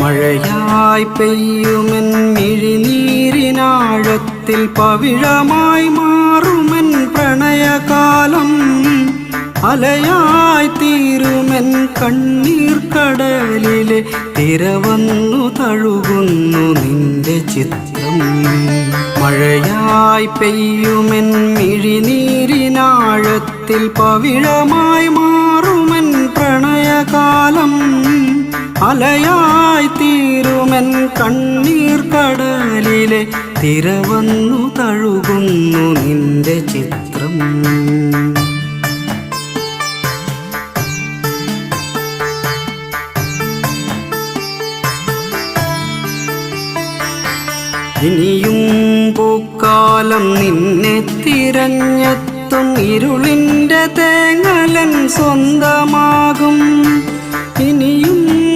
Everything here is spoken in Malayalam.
മഴയായി പെയ്യുമെൻ മിഴിനീരിനാഴത്തിൽ പവിഴമായി മാറുമെൻ പ്രണയകാലം അലയായി തീരുമെൻ കണ്ണീർ കടലിലെ തിര വന്നു തഴുകുന്നു നിന്റെ ചിത്രം മഴയായി പെയ്യുമെൻ മിഴിനീരിനാഴത്തിൽ പവിഴമായി മാറുമെൻ പ്രണയകാലം അലയായി തീരുമെൻ കണ്ണീർ കടലിലെ തിര വന്നു തഴുകുന്നു നിന്റെ ചിത്രം ഇനിയും പൂക്കാലം നിന്നെ തിരഞ്ഞെത്തും ഇരുളിൻ്റെ തേങ്ങലൻ സ്വന്തമാകും ഇനിയും